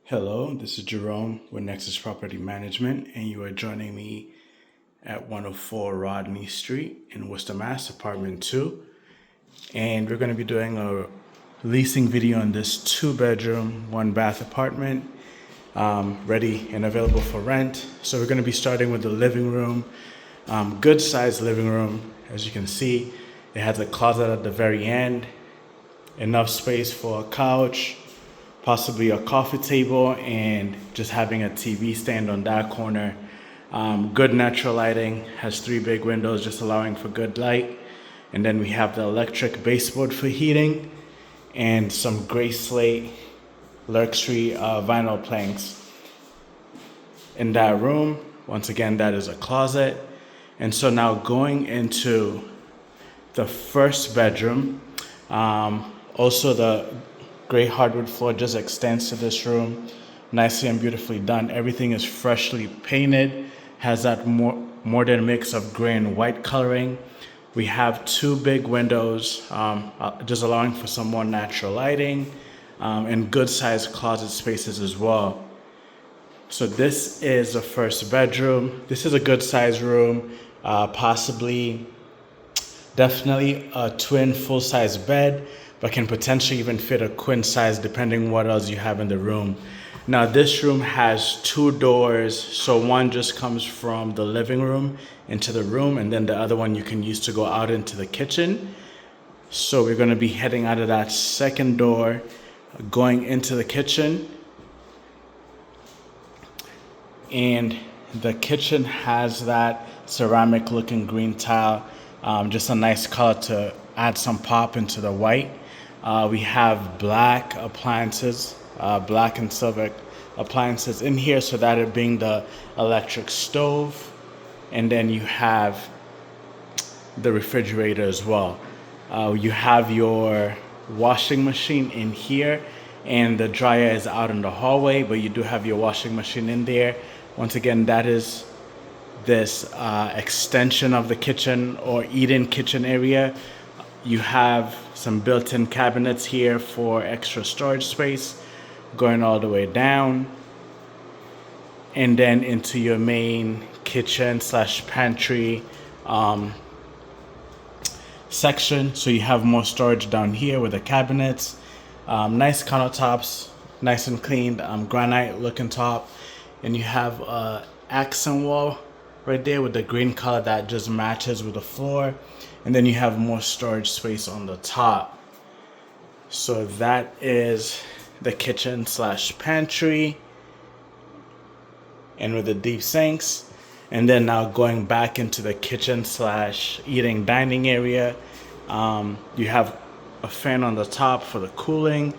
Hello, this is Jerome with Nexus Property Management, and you are joining me at 104 Rodney Street in Worcester, Mass, apartment 2. And we're going to be doing a leasing video on this 2-bedroom, 1-bath apartment, ready and available for rent. So we're going to be starting with the living room, good sized living room. As you can see, it has a closet at the very end, enough space for a couch, possibly a coffee table, and just having a TV stand on that corner. Good natural lighting, has 3 big windows just allowing for good light. And then we have the electric baseboard for heating and some gray slate luxury vinyl planks. In that room, once again, that is a closet. And so now going into the first bedroom, also the gray hardwood floor just extends to this room, nicely and beautifully done. Everything is freshly painted, has that modern mix of gray and white coloring. We have 2 big windows, just allowing for some more natural lighting, and good sized closet spaces as well. So this is the first bedroom. This is a good sized room, definitely a twin full size bed, but can potentially even fit a queen size depending what else you have in the room. Now this room has 2 doors, so one just comes from the living room into the room, and then the other one you can use to go out into the kitchen. So we're going to be heading out of that second door, going into the kitchen. And the kitchen has that ceramic looking green tile, just a nice color to add some pop into the white. We have black appliances, black and silver appliances in here, so that it being the electric stove. And then you have the refrigerator as well. You have your washing machine in here, and the dryer is out in the hallway, but you do have your washing machine in there. Once again, that is this extension of the kitchen or eat-in kitchen area. You have some built-in cabinets here for extra storage space going all the way down, and then into your main kitchen / pantry section. So you have more storage down here with the cabinets, nice countertops, nice and cleaned, granite looking top, and you have a accent wall right there with the green color that just matches with the floor. And then you have more storage space on the top. So that is the kitchen / pantry, and with the deep sinks. And then now going back into the kitchen / eating dining area, you have a fan on the top for the cooling.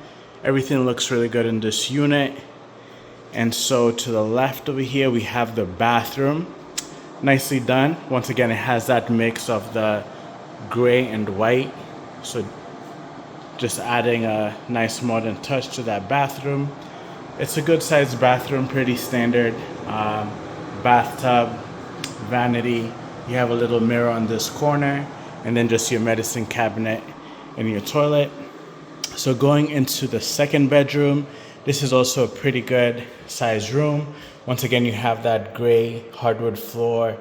Everything looks really good in this unit. And so to the left over here, we have the bathroom. Nicely done. Once again, it has that mix of the gray and white, so just adding a nice modern touch to that bathroom. It's a good sized bathroom, pretty standard. Bathtub, vanity, you have a little mirror on this corner, and then just your medicine cabinet and your toilet. So going into the second bedroom, this is also a pretty good sized room. Once again, you have that gray hardwood floor.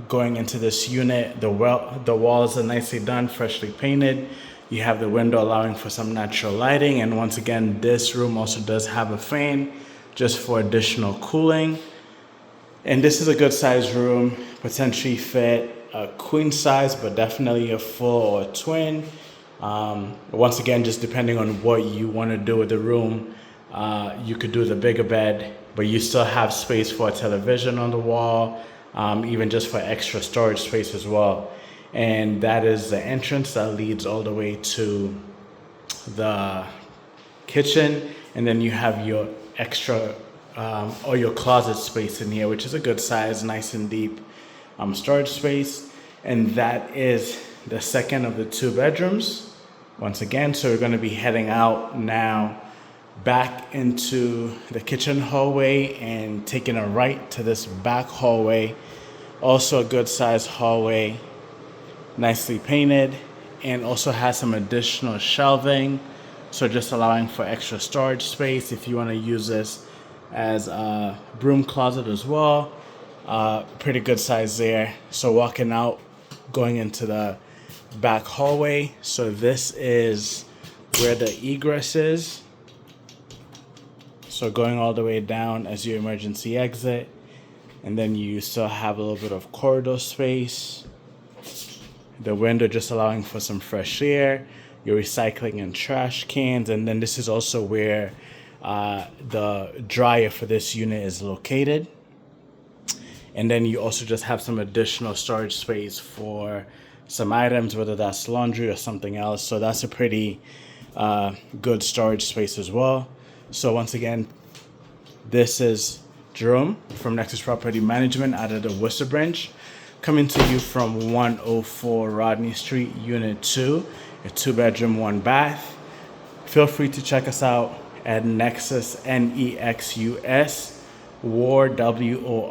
Going into this unit, the walls are nicely done, freshly painted. You have the window allowing for some natural lighting, and once again, this room also does have a fan just for additional cooling. And this is a good size room, potentially fit a queen size, but definitely a full or a twin. Once again, just depending on what you want to do with the room, you could do the bigger bed, but you still have space for a television on the wall, even just for extra storage space as well. And that is the entrance that leads all the way to the kitchen. And then you have your extra or your closet space in here, which is a good size, nice and deep storage space. And that is the second of the 2 bedrooms. Once again, so we're going to be heading out now back into the kitchen hallway and taking a right to this back hallway. Also a good sized hallway, nicely painted, and also has some additional shelving So just allowing for extra storage space if you want to use this as a broom closet as well. Pretty good size there. So walking out, going into the back hallway. So this is where the egress is. So going all the way down as your emergency exit. And then you still have a little bit of corridor space. The window just allowing for some fresh air. Your recycling and trash cans. And then this is also where the dryer for this unit is located. And then you also just have some additional storage space for some items, whether that's laundry or something else. So that's a pretty good storage space as well. So once again, this is Jerome from Nexus Property Management out of the Worcester branch, coming to you from 104 Rodney Street, Unit 2, a 2-bedroom, 1-bath. Feel free to check us out at Nexus, Nexus, wor.com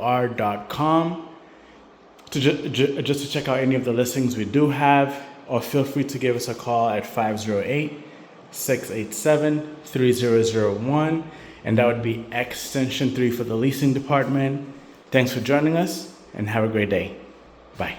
just to check out any of the listings we do have, or feel free to give us a call at 508-687-3001, and that would be extension 3 for the leasing department. Thanks for joining us and have a great day. Bye.